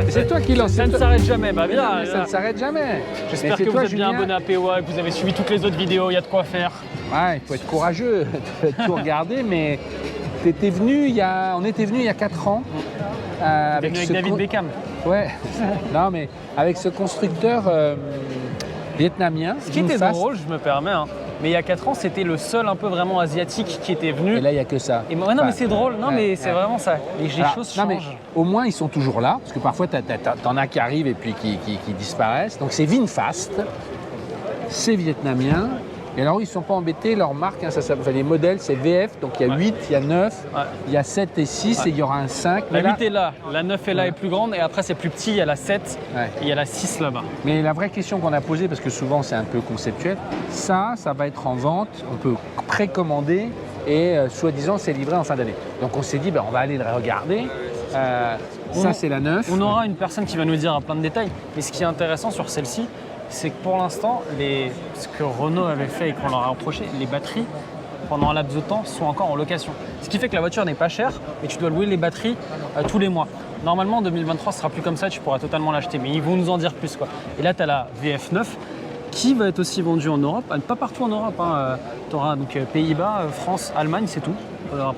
C'est toi qui lance. Ça ne s'arrête jamais, bah bien. Ça ne s'arrête jamais. J'espère que vous êtes bien abonné à POA, que vous avez suivi toutes les autres vidéos, il y a de quoi faire. Ouais, il faut être courageux, il faut tout regarder, mais on était venu il y a 4 ans. Avec David Beckham. Ouais, non mais avec ce constructeur vietnamien. Ce qui était drôle, je me permets, hein, mais il y a 4 ans, c'était le seul un peu vraiment asiatique qui était venu. Et là, il n'y a que ça. Et non, mais c'est drôle, non, mais c'est vraiment ça. Les choses changent. Mais au moins, ils sont toujours là, parce que parfois, t'en as qui arrivent et puis qui disparaissent. Donc, c'est VinFast, c'est vietnamien. Et alors, ils ne sont pas embêtés, leur marque, hein, les modèles, c'est VF, donc il y a 8, il y a 9, il y a 7 et 6, et il y aura un 5. La 8 est là, la 9 est là, est plus grande, et après c'est plus petit, il y a la 7, et il y a la 6 là-bas. Mais la vraie question qu'on a posée, parce que souvent c'est un peu conceptuel, ça va être en vente, on peut précommander, et soi-disant c'est livré en fin d'année. Donc on s'est dit, on va aller le regarder. Ça c'est la 9. On aura une personne qui va nous dire plein de détails, mais ce qui est intéressant sur celle-ci, c'est que pour l'instant, ce que Renault avait fait et qu'on leur a reproché, les batteries, pendant un laps de temps, sont encore en location. Ce qui fait que la voiture n'est pas chère, mais tu dois louer les batteries tous les mois. Normalement, en 2023, ce sera plus comme ça, tu pourras totalement l'acheter, mais ils vont nous en dire plus, quoi. Et là, tu as la VF9, qui va être aussi vendue en Europe, pas partout en Europe. Hein. Tu auras donc Pays-Bas, France, Allemagne, c'est tout. Voilà.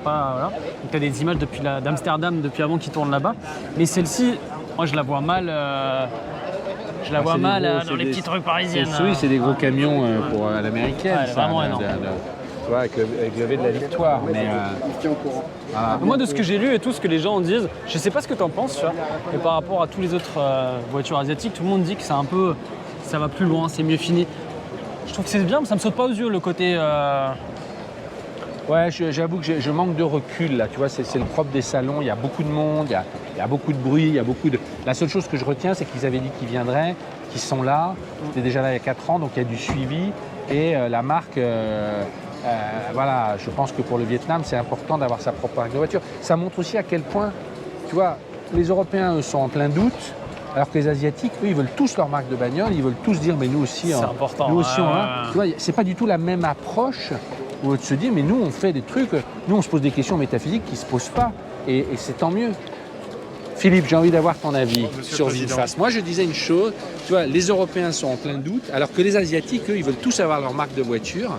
Donc tu as des images d'Amsterdam depuis avant qui tournent là-bas. Mais celle-ci, moi, je la vois mal. Je la vois mal dans les petites rues parisiennes. Oui, c'est des gros camions pour l'américaine. Ouais, vraiment énorme. Avec le V de la victoire. Mais, moi, de ce que j'ai lu et tout ce que les gens en disent, je sais pas ce que tu en penses, tu vois, mais par rapport à tous les autres voitures asiatiques, tout le monde dit que c'est un peu, ça va plus loin, c'est mieux fini. Je trouve que c'est bien, mais ça me saute pas aux yeux le côté. Ouais, j'avoue que je manque de recul là. Tu vois, c'est le propre des salons. Il y a beaucoup de monde, il y a beaucoup de bruit, il y a beaucoup de. La seule chose que je retiens, c'est qu'ils avaient dit qu'ils viendraient, qu'ils sont là. C'était déjà là il y a 4 ans, donc il y a du suivi. Et la marque, voilà, je pense que pour le Vietnam, c'est important d'avoir sa propre marque de voiture. Ça montre aussi à quel point, tu vois, les Européens, eux, sont en plein doute. Alors que les Asiatiques, eux, ils veulent tous leur marque de bagnole, ils veulent tous dire, mais nous aussi, c'est important. Nous aussi, tu vois, c'est pas du tout la même approche. Où de se dire, mais nous, on fait des trucs, nous, on se pose des questions métaphysiques qui ne se posent pas. Et c'est tant mieux. Philippe, j'ai envie d'avoir ton avis sur VinFast. Moi, je disais une chose, tu vois, les Européens sont en plein doute, alors que les Asiatiques, eux, ils veulent tous avoir leur marque de voiture.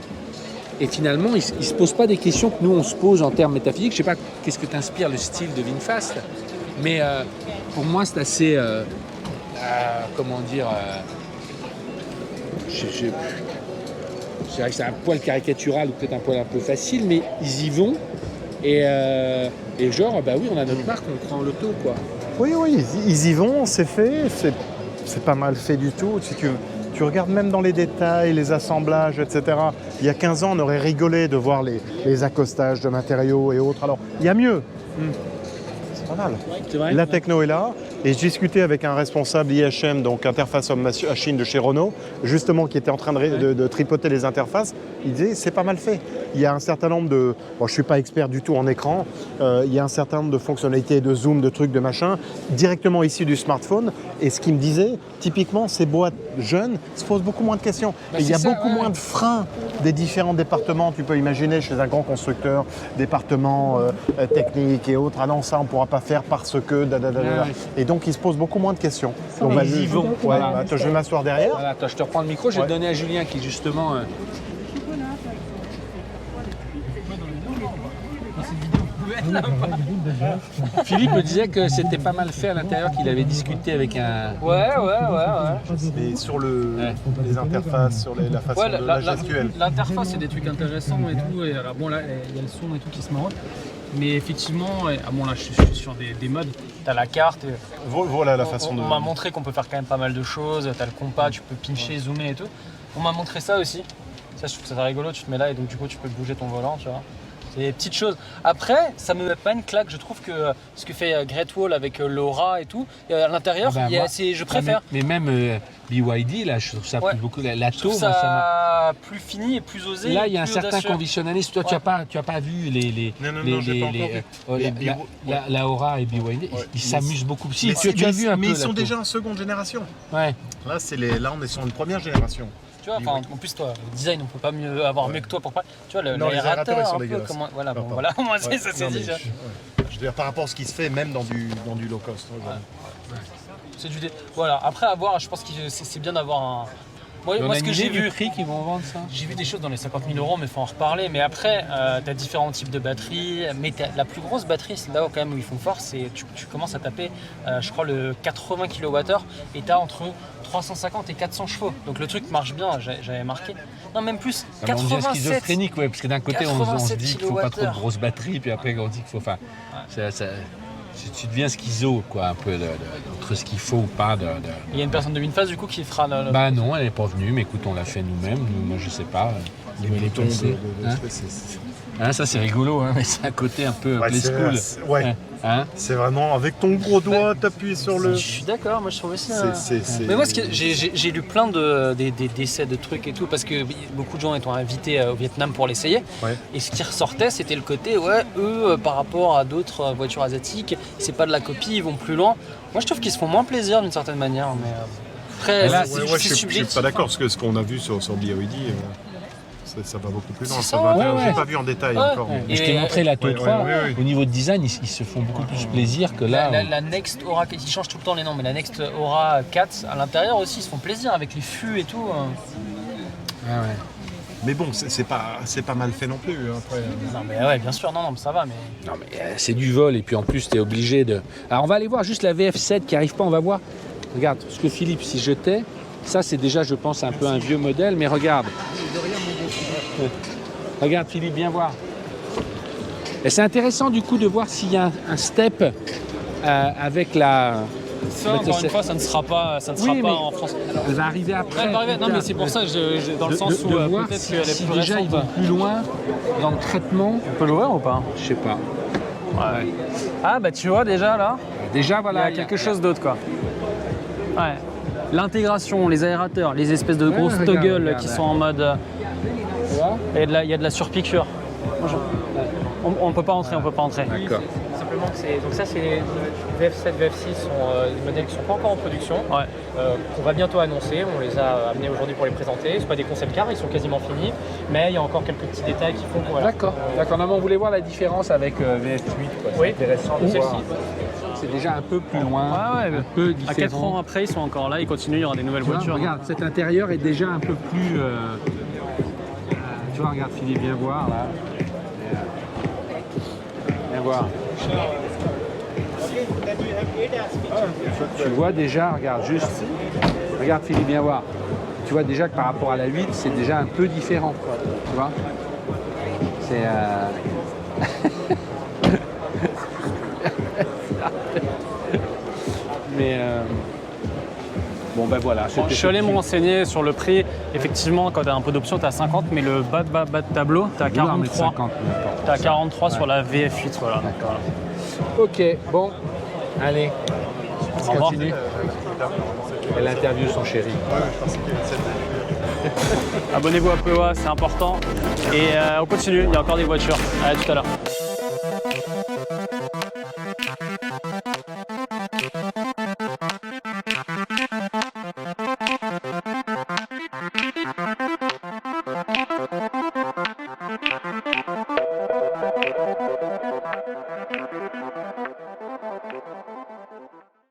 Et finalement, ils ne se posent pas des questions que nous, on se pose en termes métaphysiques. Je ne sais pas qu'est-ce que t'inspire le style de VinFast, mais pour moi, c'est assez, comment dire, je dirais que c'est un poil caricatural ou peut-être un poil un peu facile, mais ils y vont. Et genre, bah oui, on a notre marque, on prend l'auto, quoi. Oui, ils y vont, c'est fait, c'est pas mal fait du tout. Si tu regardes même dans les détails, les assemblages, etc. Il y a 15 ans, on aurait rigolé de voir les accostages de matériaux et autres. Alors, il y a mieux. C'est pas mal. C'est vrai, la techno est là. Et je discutais avec un responsable IHM, donc interface homme-machine de chez Renault, justement qui était en train de tripoter les interfaces. Il disait c'est pas mal fait. Il y a un certain nombre de... Bon, je ne suis pas expert du tout en écran. Il y a un certain nombre de fonctionnalités, de zoom, de trucs, de machin, directement issus du smartphone. Et ce qu'il me disait, typiquement, ces boîtes jeunes se posent beaucoup moins de questions. Et il y a beaucoup moins de freins des différents départements. Tu peux imaginer chez un grand constructeur, département technique et autres. Ah non, ça, on ne pourra pas faire parce que... Et donc, ils se posent beaucoup moins de questions. Donc, ils y vont. Ouais, voilà. Attends, je vais m'asseoir derrière. Voilà, attends, je te reprends le micro. Je vais le donner à Julien qui, justement... Philippe me disait que c'était pas mal fait à l'intérieur, qu'il avait discuté avec un... Ouais. Et sur les interfaces, sur la façon de la gestuelle. L'interface, c'est des trucs intéressants et tout. Et alors, bon, là, il y a le son et tout qui se marre. Mais effectivement, bon là je suis sur des modes, t'as la carte, voilà la façon de... On m'a montré qu'on peut faire quand même pas mal de choses, t'as le compas, tu peux pincher, zoomer et tout. On m'a montré ça aussi, ça je trouve ça rigolo, tu te mets là et donc du coup tu peux bouger ton volant, tu vois. C'est des petites choses. Après, ça me met pas une claque, je trouve que ce que fait Great Wall avec l'Aura et tout, à l'intérieur, je préfère. Mais même BYD, là, je trouve ça plus beaucoup. La trouve ça plus fini et plus osé. Là, il y a un certain conditionnalisme. Toi, tu as pas vu la Aura et BYD, ils s'amusent beaucoup. Si, tu as vu un peu. Mais ils sont déjà en seconde génération. Ouais. Là, on est sur une première génération. Tu vois, en plus toi, le design, on peut pas avoir mieux que toi pour pas. Tu vois, les aérateurs, ils sont dégueulasses. Voilà, bon, voilà, au moins ça c'est dit. Je veux dire, par rapport à ce qui se fait même dans du low cost. C'est voilà, après avoir, je pense que c'est bien d'avoir un. Moi ce que j'ai vu, prix qu'ils vont vendre ça. j'ai vu des choses dans les 50 000 euros, mais il faut en reparler. Mais après, tu as différents types de batteries. Mais la plus grosse batterie, c'est là où, quand même, où ils font fort, c'est tu commences à taper, je crois, le 80 kWh et tu as entre 350 et 400 chevaux. Donc le truc marche bien, j'avais marqué. Non, même plus, On devient 87. schizophrénique, ouais, parce que d'un côté, on se dit qu'il ne faut pas trop de kWh. grosses batteries, puis après, on dit qu'il faut. Enfin, tu deviens schizo, quoi, un peu, entre ce qu'il faut ou pas. Il y a une personne de Winfast, du coup, qui fera le. Bah non, elle n'est pas venue, mais écoute, on l'a fait nous-mêmes. Moi, je sais pas. Les où elle est boutons placée. Hein Hein, ça, c'est rigolo, hein, mais c'est un côté un peu play school. Ouais. Hein C'est vraiment avec ton gros doigt, t'appuies sur le. Je suis d'accord, moi je trouve aussi. C'est- Mais moi, j'ai lu plein d'essais de trucs et tout, parce que beaucoup de gens étaient invités au Vietnam pour l'essayer. Ouais. Et ce qui ressortait, c'était le côté, eux, par rapport à d'autres voitures asiatiques, c'est pas de la copie, ils vont plus loin. Moi, je trouve qu'ils se font moins plaisir d'une certaine manière. Mais après, là, c'est je suis subjectif. pas d'accord, parce que ce qu'on a vu sur BYD, ça va beaucoup plus loin. C'est Ça ça, va ouais, J'ai ouais. pas vu en détail Ouais. encore. Ouais. Mais je t'ai montré la Tau Ouais, 3. ouais. Au niveau de design, ils se font beaucoup plus plaisir que là. La Next Aura, ils changent tout le temps les noms, mais la Next Aura 4, à l'intérieur aussi, ils se font plaisir avec les fûts et tout. Ouais, ouais. Mais bon, c'est pas mal fait non plus. Après. Non, mais ouais, bien sûr, non, mais ça va, mais. Non, mais c'est du vol, et puis en plus, tu es obligé de. Alors, on va aller voir juste la VF7 qui arrive pas, on va voir. Regarde, ce que Philippe, si jetait, ça, c'est déjà, je pense, un peu un vieux modèle, mais regarde. Regarde, Philippe, viens voir. Et c'est intéressant, du coup, de voir s'il y a un step avec la. Ça, encore une fois, ça ne sera pas, Oui, mais en France. Elle va arriver après. Elle va arriver- plus non, mais tard. c'est pour ça, dans le De- sens de où voir peut-être si, qu'elle est si plus déjà récente. ils vont plus loin dans le traitement. On peut l'ouvrir ou pas? Je sais pas. Ouais. Ah, bah tu vois déjà là, Déjà, il y voilà. a quelque chose d'autre quoi. Ouais. L'intégration, les aérateurs, les espèces de grosses regarde, toggles regarde, qui ouais. sont en mode. Tu vois Il y a de la surpiqûre. On peut pas entrer, on peut pas entrer. D'accord. Simplement que donc ça c'est les VF7, VF6 sont des modèles qui sont pas encore en production, Ouais. qu'on va bientôt annoncer. On les a amenés aujourd'hui pour les présenter. C'est pas des concept cars, ils sont quasiment finis, mais il y a encore quelques petits détails qui font que voilà. D'accord. D'accord. Non, mais on voulait voir la différence avec VF8. Quoi. Oui, C'est intéressant de celle-ci. voir. C'est déjà un peu plus loin, Ouais, un peu À 4 ans différent. après, ils sont encore là, ils continuent, il y aura des nouvelles Tu vois, voitures. regarde, cet intérieur est déjà un peu plus. Tu vois, regarde, Philippe, viens voir là. Viens voir. Tu vois déjà, regarde juste. Regarde Philippe, viens voir. Tu vois déjà que par rapport à la 8, c'est déjà un peu différent. Tu vois. C'est. Mais. Bon ben voilà. Bon, je suis allé me renseigner sur le prix. Effectivement, quand tu as un peu d'options, tu as 50, mais le bas de tableau, tu as 43. 50, n'importe. Tu as 43 sur la VF8. Voilà. Ok, bon. Allez, Au on revoir. continue. Elle interviewe son chéri. Abonnez-vous à POA, c'est important. Et on continue, il y a encore des voitures. À tout à l'heure.